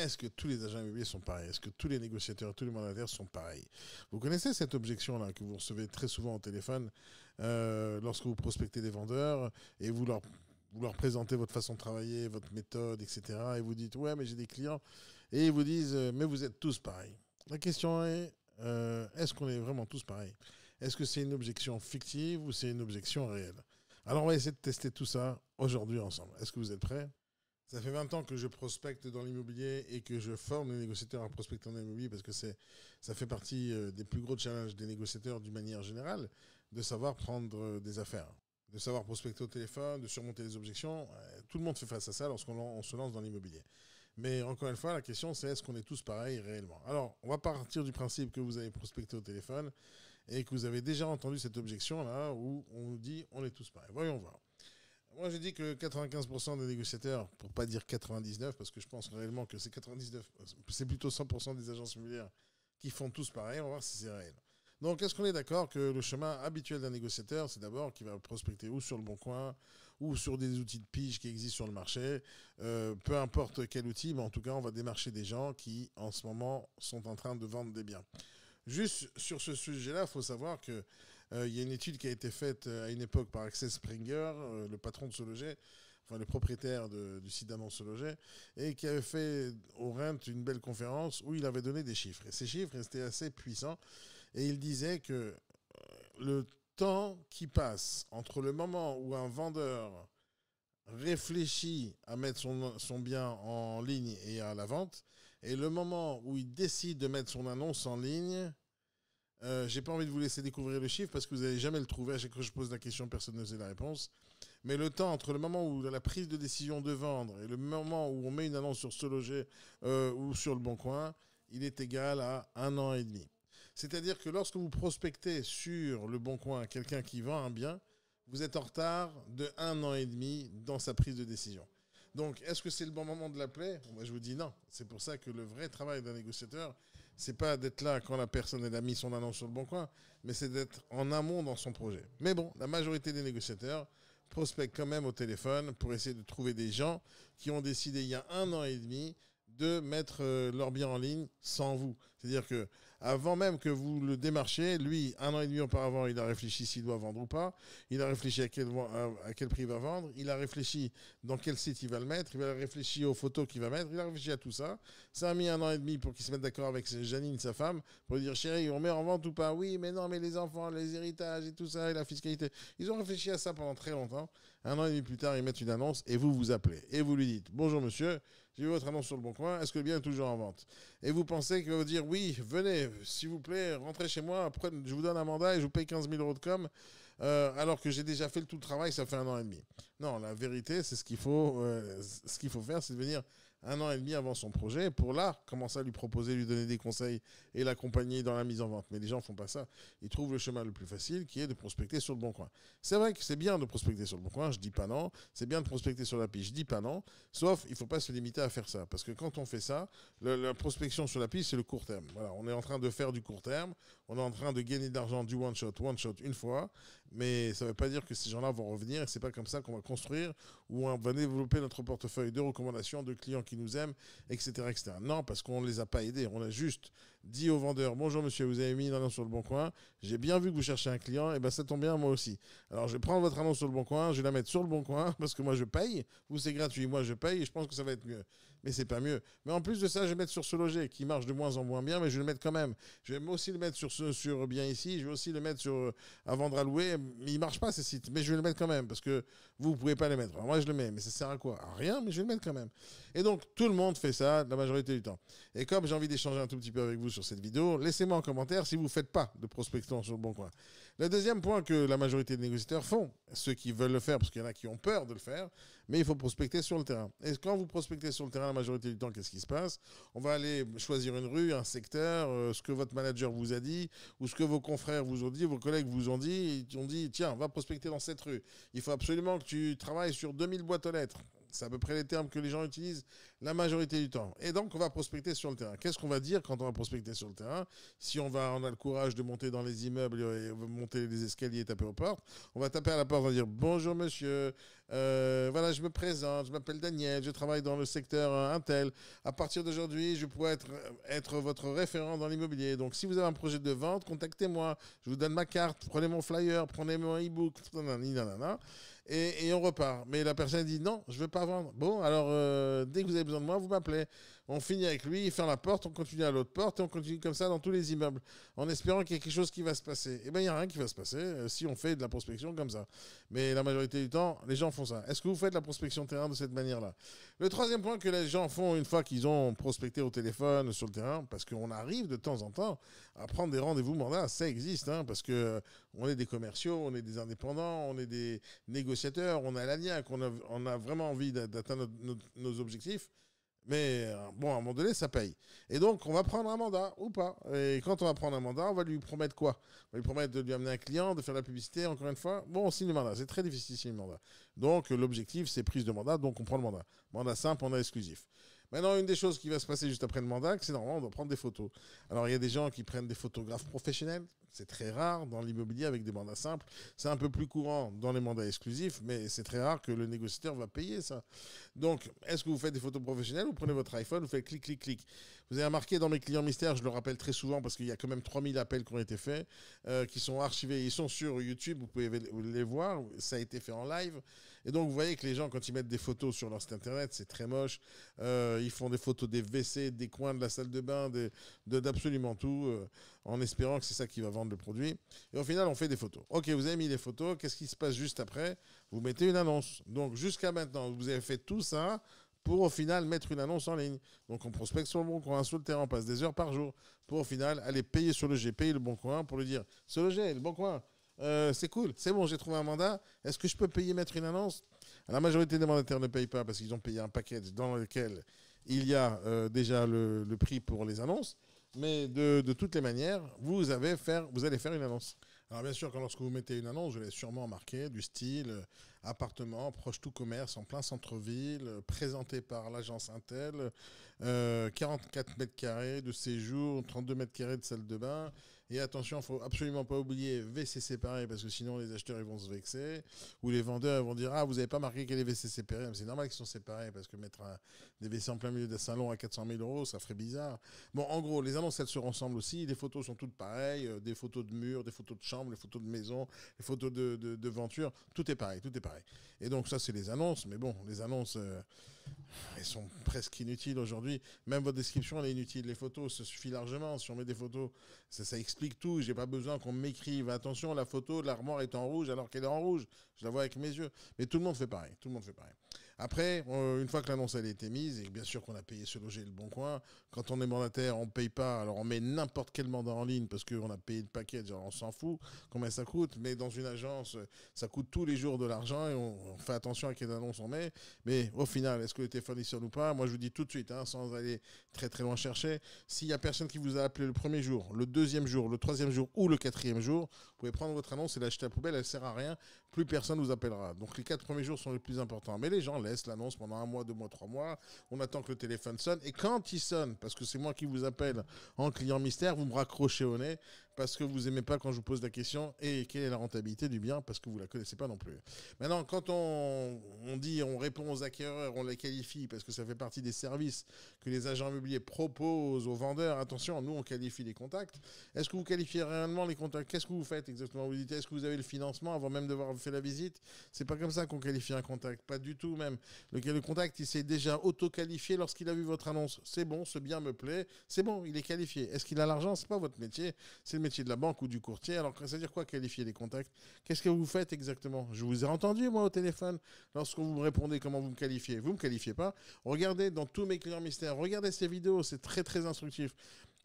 est-ce que tous les agents immobiliers sont pareils? Est-ce que tous les négociateurs, tous les mandataires sont pareils? Vous connaissez cette objection-là que vous recevez très souvent au téléphone lorsque vous prospectez des vendeurs et vous leur présentez votre façon de travailler, votre méthode, etc. Et vous dites, ouais, mais j'ai des clients. Et ils vous disent, mais vous êtes tous pareils. La question est, est-ce qu'on est vraiment tous pareils? Est-ce que c'est une objection fictive ou c'est une objection réelle? Alors, on va essayer de tester tout ça aujourd'hui ensemble. Est-ce que vous êtes prêts? Ça fait 20 ans que je prospecte dans l'immobilier et que je forme les négociateurs à prospecter dans l'immobilier parce que ça fait partie des plus gros challenges des négociateurs d'une manière générale, de savoir prendre des affaires, de savoir prospecter au téléphone, de surmonter les objections. Tout le monde fait face à ça lorsqu'on se lance dans l'immobilier. Mais encore une fois, la question c'est est-ce qu'on est tous pareils réellement? Alors, on va partir du principe que vous avez prospecté au téléphone et que vous avez déjà entendu cette objection-là où on nous dit on est tous pareils. Voyons voir. Moi, je dis que 95% des négociateurs, pour pas dire 99, parce que je pense réellement que c'est 99, c'est plutôt 100% des agences immobilières qui font tous pareil. On va voir si c'est réel. Donc, est-ce qu'on est d'accord que le chemin habituel d'un négociateur, c'est d'abord qu'il va prospecter ou sur le Bon Coin ou sur des outils de pige qui existent sur le marché, peu importe quel outil, mais en tout cas, on va démarcher des gens qui, en ce moment, sont en train de vendre des biens. Juste sur ce sujet-là, il faut savoir qu'il y a une étude qui a été faite à une époque par Axel Springer, le patron de SeLoger, enfin le propriétaire du site d'annonce SeLoger, et qui avait fait au Rent une belle conférence où il avait donné des chiffres. Et ces chiffres étaient assez puissants. Et il disait que le temps qui passe entre le moment où un vendeur réfléchit à mettre son bien en ligne et à la vente, et le moment où il décide de mettre son annonce en ligne, j'ai pas envie de vous laisser découvrir le chiffre parce que vous n'allez jamais le trouver. À chaque fois que je pose la question, personne ne sait la réponse. Mais le temps entre le moment où la prise de décision de vendre et le moment où on met une annonce sur SeLoger ou sur le Bon Coin, il est égal à 1 an et demi. C'est-à-dire que lorsque vous prospectez sur le Bon Coin quelqu'un qui vend un bien, vous êtes en retard de 1 an et demi dans sa prise de décision. Donc, est-ce que c'est le bon moment de l'appeler? Moi, je vous dis non. C'est pour ça que le vrai travail d'un négociateur, c'est pas d'être là quand la personne elle a mis son annonce sur le Bon Coin, mais c'est d'être en amont dans son projet. Mais bon, la majorité des négociateurs prospectent quand même au téléphone pour essayer de trouver des gens qui ont décidé il y a 1 an et demi de mettre leur bien en ligne sans vous. C'est-à-dire que avant même que vous le démarchiez, lui, 1 an et demi auparavant, il a réfléchi s'il doit vendre ou pas. Il a réfléchi à quel prix il va vendre. Il a réfléchi dans quel site il va le mettre. Il a réfléchi aux photos qu'il va mettre. Il a réfléchi à tout ça. Ça a mis 1 an et demi pour qu'il se mette d'accord avec Janine, sa femme, pour lui dire, chérie, on met en vente ou pas? Oui, mais non, mais les enfants, les héritages et tout ça, et la fiscalité. Ils ont réfléchi à ça pendant très longtemps. 1 an et demi plus tard, ils mettent une annonce et vous vous appelez. Et vous lui dites, bonjour monsieur, j'ai vu votre annonce sur le Bon Coin, est-ce que le bien est toujours en vente? Et vous pensez qu'il va vous dire, oui, venez, s'il vous plaît, rentrez chez moi, je vous donne un mandat et je vous paye 15 000 € de com, alors que j'ai déjà fait tout le travail, ça fait 1 an et demi. Non, la vérité, c'est ce qu'il faut faire, c'est de venir 1 an et demi avant son projet pour là commencer à lui proposer, lui donner des conseils et l'accompagner dans la mise en vente. Mais les gens font pas ça. Ils trouvent le chemin le plus facile qui est de prospecter sur le Bon Coin. C'est vrai que c'est bien de prospecter sur le Bon Coin, je dis pas non. C'est bien de prospecter sur la piste, je dis pas non. Sauf, il faut pas se limiter à faire ça. Parce que quand on fait ça, la prospection sur la piste, c'est le court terme. Voilà, on est en train de faire du court terme. On est en train de gagner de l'argent du one shot, une fois. Mais ça veut pas dire que ces gens-là vont revenir. Et c'est pas comme ça qu'on va construire ou on va développer notre portefeuille de recommandations de clients qui nous aiment, etc., etc. Non, parce qu'on ne les a pas aidés. On a juste dit au vendeur, bonjour monsieur, vous avez mis une annonce sur le Bon Coin. J'ai bien vu que vous cherchez un client. Et ben ça tombe bien, moi aussi. Alors je vais prendre votre annonce sur le Bon Coin. Je vais la mettre sur le Bon Coin parce que moi je paye. Vous c'est gratuit. Moi je paye et je pense que ça va être mieux. Mais c'est pas mieux. Mais en plus de ça, je vais mettre sur SeLoger qui marche de moins en moins bien, mais je vais le mettre quand même. Je vais aussi le mettre sur bien ici. Je vais aussi le mettre sur à vendre à louer. Mais il marche pas ces sites. Mais je vais le mettre quand même parce que vous pouvez pas les mettre. Alors moi je le mets. Mais ça sert à quoi? À rien, mais je vais le mettre quand même. Et donc tout le monde fait ça la majorité du temps. Et comme j'ai envie d'échanger un tout petit peu avec vous sur cette vidéo, laissez-moi en commentaire si vous faites pas de prospection sur le Bon Coin. Le deuxième point que la majorité des négociateurs font, ceux qui veulent le faire, parce qu'il y en a qui ont peur de le faire, mais il faut prospecter sur le terrain. Et quand vous prospectez sur le terrain, la majorité du temps, qu'est-ce qui se passe? On va aller choisir une rue, un secteur, ce que votre manager vous a dit, ou ce que vos confrères vous ont dit, vos collègues vous ont dit, ils ont dit, tiens, va prospecter dans cette rue. Il faut absolument que tu travailles sur 2000 boîtes aux lettres. C'est à peu près les termes que les gens utilisent la majorité du temps. Et donc, on va prospecter sur le terrain. Qu'est-ce qu'on va dire quand on va prospecter sur le terrain? Si on a le courage de monter dans les immeubles et monter les escaliers et taper aux portes, on va taper à la porte, on va dire bonjour monsieur, Voilà, je me présente, je m'appelle Daniel, je travaille dans le secteur Intel. À partir d'aujourd'hui, je pourrais être votre référent dans l'immobilier. Donc, si vous avez un projet de vente, contactez-moi. Je vous donne ma carte, prenez mon flyer, prenez mon e-book, nanana, et on repart. Mais la personne dit non, je ne veux pas vendre. Bon, alors, dès que vous avez besoin de moi, vous m'appelez. On finit avec lui, il ferme la porte, on continue à l'autre porte, et on continue comme ça dans tous les immeubles, en espérant qu'il y ait quelque chose qui va se passer. Eh bien, il n'y a rien qui va se passer si on fait de la prospection comme ça. Mais la majorité du temps, les gens font ça. Est-ce que vous faites la prospection terrain de cette manière-là? Le troisième point que les gens font une fois qu'ils ont prospecté au téléphone, sur le terrain, parce qu'on arrive de temps en temps à prendre des rendez-vous mandats, ça existe, hein, parce que on est des commerciaux, on est des indépendants, on est des négociateurs, on a l'ANIAC, on a vraiment envie d'atteindre nos objectifs. Mais bon, à un moment donné, ça paye. Et donc, on va prendre un mandat ou pas. Et quand on va prendre un mandat, on va lui promettre quoi? On va lui promettre de lui amener un client, de faire la publicité, encore une fois. Bon, on signe le mandat. C'est très difficile de signer le mandat. Donc, l'objectif, c'est prise de mandat. Donc, on prend le mandat. Mandat simple, mandat exclusif. Maintenant, une des choses qui va se passer juste après le mandat, c'est normalement, on doit prendre des photos. Alors, il y a des gens qui prennent des photographes professionnels. C'est très rare dans l'immobilier avec des mandats simples. C'est un peu plus courant dans les mandats exclusifs, mais c'est très rare que le négociateur va payer ça. Donc, est-ce que vous faites des photos professionnelles? Vous prenez votre iPhone, vous faites clic, clic, clic. Vous avez remarqué dans mes clients mystères, je le rappelle très souvent parce qu'il y a quand même 3000 appels qui ont été faits, qui sont archivés. Ils sont sur YouTube, vous pouvez les voir. Ça a été fait en live. Et donc, vous voyez que les gens, quand ils mettent des photos sur leur site internet, c'est très moche. Ils font des photos des WC, des coins de la salle de bain, d'absolument tout, en espérant que c'est ça qui va vendre le produit. Et au final, on fait des photos. Ok, vous avez mis les photos. Qu'est-ce qui se passe juste après? Vous mettez une annonce. Donc, jusqu'à maintenant, vous avez fait tout ça pour au final mettre une annonce en ligne. Donc, on prospecte sur le Bon Coin, sur le terrain, on passe des heures par jour pour au final aller payer sur le G, payer le Bon Coin pour lui dire, sur le G, le Bon Coin, c'est cool, c'est bon, j'ai trouvé un mandat. Est-ce que je peux payer, mettre une annonce? La majorité des mandataires ne payent pas parce qu'ils ont payé un package dans lequel il y a déjà le prix pour les annonces. Mais de toutes les manières, vous allez faire une annonce. Alors bien sûr, lorsque vous mettez une annonce, je l'ai sûrement marqué du style appartement, proche tout commerce, en plein centre-ville, présenté par l'agence Intel, 44 mètres carrés de séjour, 32 mètres carrés de salle de bain. Et attention, il ne faut absolument pas oublier WC séparé parce que sinon les acheteurs ils vont se vexer. Ou les vendeurs ils vont dire ah, vous n'avez pas marqué qu'il y a les WC séparés. C'est normal qu'ils sont séparés parce que mettre des WC en plein milieu d'un salon à 400 000 euros, ça ferait bizarre. Bon, en gros, les annonces elles se ressemblent aussi. Les photos sont toutes pareilles. Des photos de murs, des photos de chambres, des photos de maison, des photos de venture. Tout est pareil, tout est pareil. Et donc ça, c'est les annonces. Mais bon, les annonces, elles sont presque inutiles aujourd'hui. Même votre description, elle est inutile. Les photos, ça suffit largement. Si on met des photos, ça explique tout. J'ai pas besoin qu'on m'écrive. Attention, la photo de l'armoire est en rouge alors qu'elle est en rouge. Je la vois avec mes yeux. Mais tout le monde fait pareil. Tout le monde fait pareil. Après, une fois que l'annonce elle a été mise, et bien sûr qu'on a payé ce loger le Bon Coin, quand on est mandataire, on ne paye pas. Alors on met n'importe quel mandat en ligne parce qu'on a payé le paquet. Genre, on s'en fout combien ça coûte. Mais dans une agence, ça coûte tous les jours de l'argent et on fait attention à quelle annonce on met. Mais au final, est-ce que le téléphone il sonne ou pas? Moi, je vous dis tout de suite, hein, sans aller très très loin chercher, s'il n'y a personne qui vous a appelé le premier jour, le deuxième jour, le troisième jour ou le quatrième jour, vous pouvez prendre votre annonce et l'acheter à la poubelle, elle ne sert à rien. Plus personne vous appellera. Donc les 4 premiers jours sont les plus importants. Mais les gens laissent l'annonce pendant 1 mois, 2 mois, 3 mois. On attend que le téléphone sonne. Et quand il sonne, parce que c'est moi qui vous appelle en client mystère, vous me raccrochez au nez parce que vous n'aimez pas quand je vous pose la question et quelle est la rentabilité du bien parce que vous ne la connaissez pas non plus. Maintenant, quand on dit, on répond aux acquéreurs, on les qualifie parce que ça fait partie des services que les agents immobiliers proposent aux vendeurs. Attention, nous, on qualifie les contacts. Est-ce que vous qualifiez réellement les contacts? Qu'est-ce que vous faites exactement? Vous dites, est-ce que vous avez le financement avant même d'avoir fait la visite? C'est pas comme ça qu'on qualifie un contact. Pas du tout même. Le contact, il s'est déjà auto-qualifié lorsqu'il a vu votre annonce. C'est bon, ce bien me plaît. C'est bon, il est qualifié. Est-ce qu'il a l'argent? C'est pas votre métier. C'est le métier de la banque ou du courtier. Alors, ça veut dire quoi qualifier les contacts? Qu'est-ce que vous faites exactement? Je vous ai entendu, moi, au téléphone, lorsque vous me répondez comment vous me qualifiez. Vous me qualifiez pas. Regardez dans tous mes clients mystères. Regardez ces vidéos. C'est très, très instructif.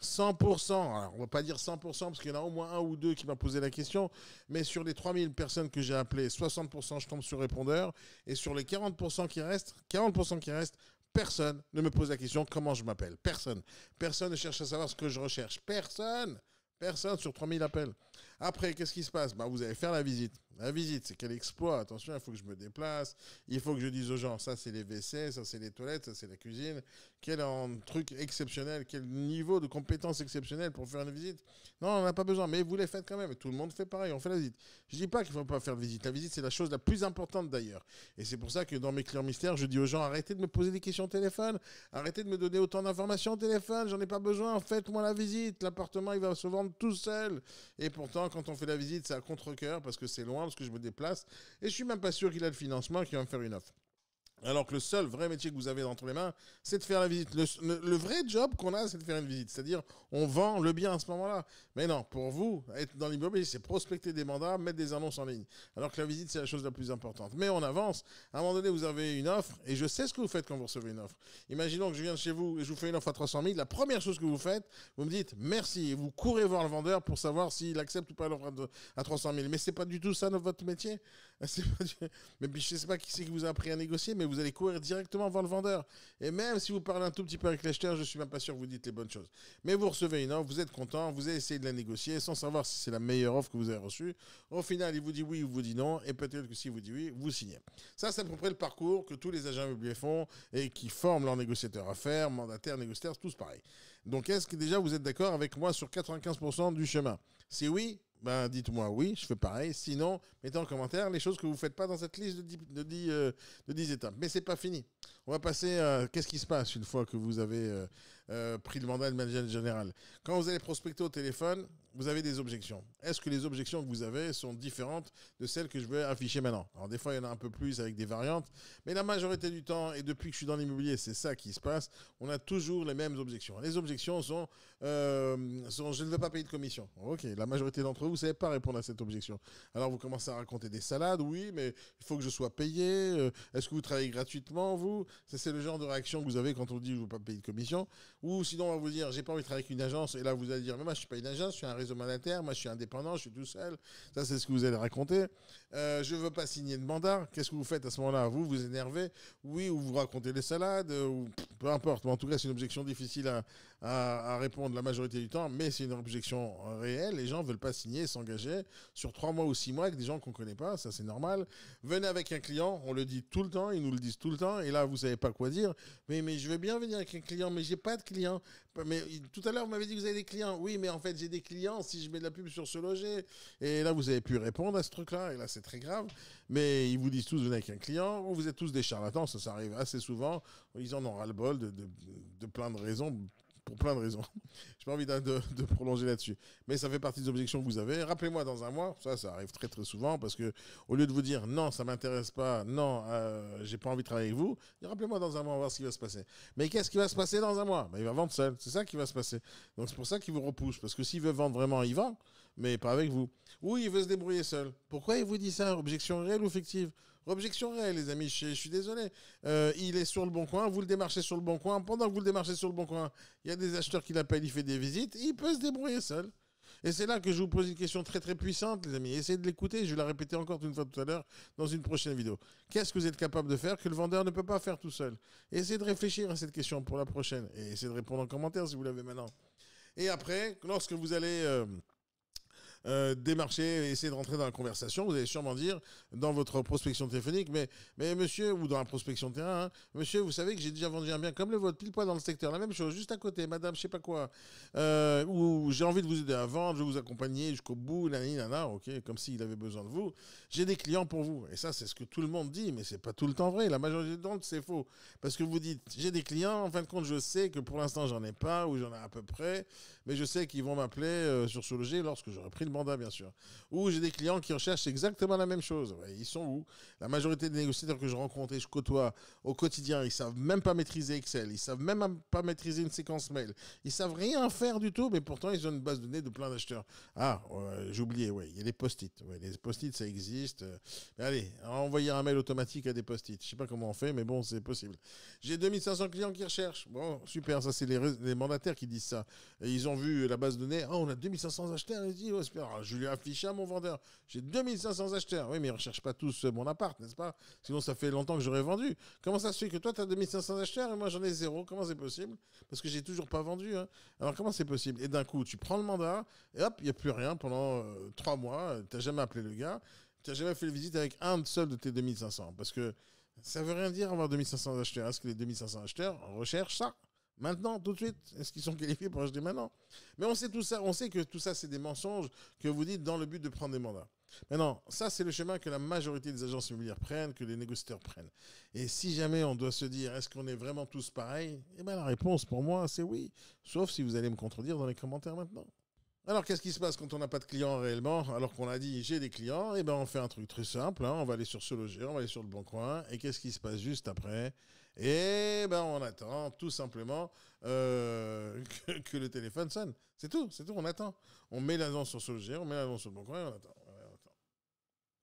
100%, alors on va pas dire 100% parce qu'il y en a au moins un ou deux qui m'a posé la question, mais sur les 3000 personnes que j'ai appelées, 60% je tombe sur répondeur, et sur les 40% qui restent, personne ne me pose la question comment je m'appelle. Personne. Personne ne cherche à savoir ce que je recherche. Personne sur 3000 appels. Après, qu'est-ce qui se passe? Bah, vous allez faire la visite. La visite, c'est quel exploit. Attention, il faut que je me déplace. Il faut que je dise aux gens, ça c'est les WC, ça c'est les toilettes, ça c'est la cuisine. Quel truc exceptionnel, quel niveau de compétence exceptionnelle pour faire une visite. Non, on n'a pas besoin, mais vous les faites quand même. Tout le monde fait pareil, on fait la visite. Je dis pas qu'il ne faut pas faire de visite. La visite, c'est la chose la plus importante d'ailleurs. Et c'est pour ça que dans mes clients mystères, je dis aux gens, arrêtez de me poser des questions au téléphone. Arrêtez de me donner autant d'informations au téléphone. J'en ai pas besoin. Faites-moi la visite. L'appartement, il va se vendre tout seul. Et pourtant, quand on fait la visite, c'est à contre-cœur parce que c'est loin, parce que je me déplace. Et je suis même pas sûr qu'il a le financement qui va me faire une offre. Alors que le seul vrai métier que vous avez entre les mains, c'est de faire la visite. Le vrai job qu'on a, c'est de faire une visite. C'est-à-dire, on vend le bien à ce moment-là. Mais non, pour vous, être dans l'immobilier, c'est prospecter des mandats, mettre des annonces en ligne. Alors que la visite, c'est la chose la plus importante. Mais on avance. À un moment donné, vous avez une offre, et je sais ce que vous faites quand vous recevez une offre. Imaginons que je viens de chez vous et je vous fais une offre à 300 000. La première chose que vous faites, vous me dites merci. Et vous courez voir le vendeur pour savoir s'il accepte ou pas l'offre à 300 000. Mais c'est pas du tout ça votre métier. Mais puis, je sais pas qui c'est qui vous a appris à négocier, mais vous allez courir directement voir le vendeur. Et même si vous parlez un tout petit peu avec l'acheteur, je suis même pas sûr que vous dites les bonnes choses. Mais vous recevez une offre, vous êtes content, vous avez essayé de la négocier sans savoir si c'est la meilleure offre que vous avez reçue. Au final, il vous dit oui, il vous dit non, et peut-être que s'il vous dit oui, vous signez. Ça, c'est à peu près le parcours que tous les agents immobiliers font et qui forment leurs négociateurs à faire, mandataires, négociateurs, tous pareil. Donc, est-ce que déjà vous êtes d'accord avec moi sur 95% du chemin? Si oui, ben, dites-moi oui, je fais pareil. Sinon, mettez en commentaire les choses que vous ne faites pas dans cette liste de 10 étapes. Mais ce n'est pas fini. On va passer à qu'est-ce qui se passe une fois que vous avez pris le mandat de manager général. Quand vous allez prospecter au téléphone, vous avez des objections. Est-ce que les objections que vous avez sont différentes de celles que je vais afficher maintenant? Alors des fois, il y en a un peu plus avec des variantes, mais la majorité du temps, et depuis que je suis dans l'immobilier, c'est ça qui se passe, on a toujours les mêmes objections. Les objections sont je ne veux pas payer de commission. Ok, la majorité d'entre vous ne savez pas répondre à cette objection. Alors vous commencez à raconter des salades, oui, mais il faut que je sois payé. Est-ce que vous travaillez gratuitement, vous? Ça, c'est le genre de réaction que vous avez quand on dit je ne veux pas payer de commission. Ou sinon, on va vous dire j'ai pas envie de travailler avec une agence, et là vous allez dire mais moi je ne suis pas une agence, je suis un réseau mandataire, moi je suis indépendant, je suis tout seul. Ça, c'est ce que vous allez raconter. Je ne veux pas signer de mandat. Qu'est-ce que vous faites à ce moment-là? Vous vous énervez, oui, ou vous racontez des salades, ou peu importe. Mais en tout cas, c'est une objection difficile à répondre la majorité du temps, mais c'est une objection réelle. Les gens ne veulent pas signer, s'engager sur 3 mois ou 6 mois avec des gens qu'on ne connaît pas, ça c'est normal. Venez avec un client, on le dit tout le temps, ils nous le disent tout le temps, et là vous ne savez pas quoi dire. Mais je veux bien venir avec un client, mais j'ai pas de client. Mais tout à l'heure vous m'avez dit que vous avez des clients. Oui, mais en fait j'ai des clients si je mets de la pub sur Se Loger. Et là vous avez pu répondre à ce truc-là, et là c'est très grave. Mais ils vous disent tous venez avec un client, vous êtes tous des charlatans, ça arrive assez souvent. Ils en ont ras-le-bol de plein de raisons. Pour plein de raisons. Je n'ai pas envie de prolonger là-dessus. Mais ça fait partie des objections que vous avez. Rappelez-moi dans un mois. Ça arrive très très souvent parce que au lieu de vous dire non, ça ne m'intéresse pas, non, j'ai pas envie de travailler avec vous, rappelez-moi dans un mois, on va voir ce qui va se passer. Mais qu'est-ce qui va se passer dans un mois? Il va vendre seul. C'est ça qui va se passer. Donc c'est pour ça qu'il vous repousse. Parce que s'il veut vendre vraiment, il vend, mais pas avec vous. Ou il veut se débrouiller seul. Pourquoi il vous dit ça? Objection réelle ou fictive? Objection réelle, les amis, je suis désolé. Il est sur le bon coin, vous le démarchez sur le bon coin. Pendant que vous le démarchez sur le bon coin, il y a des acheteurs qui l'appellent, il fait des visites, il peut se débrouiller seul. Et c'est là que je vous pose une question très très puissante, les amis. Essayez de l'écouter, je vais la répéter encore une fois tout à l'heure dans une prochaine vidéo. Qu'est-ce que vous êtes capable de faire que le vendeur ne peut pas faire tout seul? Essayez de réfléchir à cette question pour la prochaine. Et essayez de répondre en commentaire si vous l'avez maintenant. Et après, lorsque vous allez... démarcher, essayer de rentrer dans la conversation, vous allez sûrement dire dans votre prospection téléphonique, mais monsieur, ou dans la prospection de terrain, hein, monsieur, vous savez que j'ai déjà vendu un bien comme le vôtre, pile poil dans le secteur, la même chose, juste à côté, madame, je sais pas quoi, ou j'ai envie de vous aider à vendre, je vais vous accompagner jusqu'au bout, nanana, ok, comme s'il avait besoin de vous, j'ai des clients pour vous. Et ça, c'est ce que tout le monde dit, mais c'est pas tout le temps vrai, la majorité du temps, c'est faux. Parce que vous dites, j'ai des clients, en fin de compte, je sais que pour l'instant, j'en ai pas, ou j'en ai à peu près, mais je sais qu'ils vont m'appeler sur Se Loger lorsque j'aurai pris le mandat, bien sûr. Ou j'ai des clients qui recherchent exactement la même chose. Ouais, ils sont où? La majorité des négociateurs que je rencontre et je côtoie au quotidien, ils savent même pas maîtriser Excel, ils savent même pas maîtriser une séquence mail, ils savent rien faire du tout, mais pourtant ils ont une base de données de plein d'acheteurs. Ah, j'ai oublié, ouais, il y a les post-it. Ouais, les post-it, ça existe. Mais allez, envoyer un mail automatique à des post-it. Je sais pas comment on fait, mais bon, c'est possible. J'ai 2500 clients qui recherchent. Bon, super, ça c'est les mandataires qui disent ça. Et ils ont vu la base de données. Oh, on a 2500 acheteurs. Ils disent, oh, Alors, je lui ai affiché à mon vendeur. J'ai 2500 acheteurs. Oui, mais ils ne recherchent pas tous mon appart, n'est-ce pas? Sinon, ça fait longtemps que j'aurais vendu. Comment ça se fait que toi, tu as 2500 acheteurs et moi, j'en ai zéro? Comment c'est possible? Parce que j'ai toujours pas vendu. Hein. Alors, comment c'est possible? Et d'un coup, tu prends le mandat et hop, il n'y a plus rien pendant 3 mois. Tu n'as jamais appelé le gars. Tu n'as jamais fait la visite avec un seul de tes 2500. Parce que ça ne veut rien dire avoir 2500 acheteurs. Est-ce que les 2500 acheteurs recherchent ça? Maintenant, tout de suite, est-ce qu'ils sont qualifiés pour acheter maintenant? Mais on sait tout ça, on sait que tout ça, c'est des mensonges que vous dites dans le but de prendre des mandats. Maintenant, ça, c'est le chemin que la majorité des agences immobilières prennent, que les négociateurs prennent. Et si jamais on doit se dire, est-ce qu'on est vraiment tous pareils? Eh bien, la réponse, pour moi, c'est oui. Sauf si vous allez me contredire dans les commentaires maintenant. Alors, qu'est-ce qui se passe quand on n'a pas de clients réellement, alors qu'on a dit j'ai des clients? Eh bien, on fait un truc très simple. Hein, on va aller sur Se Loger, on va aller sur Le Bon Coin. Et qu'est-ce qui se passe juste après? Eh bien, on attend tout simplement que le téléphone sonne. C'est tout, on attend. On met l'annonce sur Se Loger, on met l'annonce sur Le Bon Coin et on attend.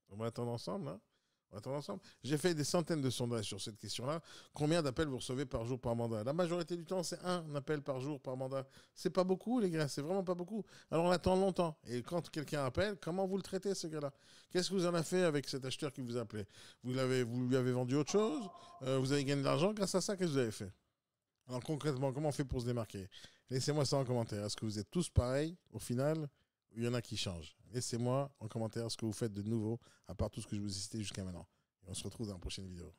On va attendre ensemble, hein. On va attendre ensemble. J'ai fait des centaines de sondages sur cette question-là. Combien d'appels vous recevez par jour par mandat? La majorité du temps, c'est un appel par jour par mandat. C'est pas beaucoup, les gars. C'est vraiment pas beaucoup. Alors on attend longtemps. Et quand quelqu'un appelle, comment vous le traitez, ce gars-là? Qu'est-ce que vous en avez fait avec cet acheteur qui vous a appelé? Vous lui avez vendu autre chose? Vous avez gagné de l'argent grâce à ça? Qu'est-ce que vous avez fait? Alors concrètement, comment on fait pour se démarquer? Laissez-moi ça en commentaire. Est-ce que vous êtes tous pareils au final? Ou il y en a qui changent? Laissez-moi en commentaire ce que vous faites de nouveau, à part tout ce que je vous ai cité jusqu'à maintenant. Et on se retrouve dans la prochaine vidéo.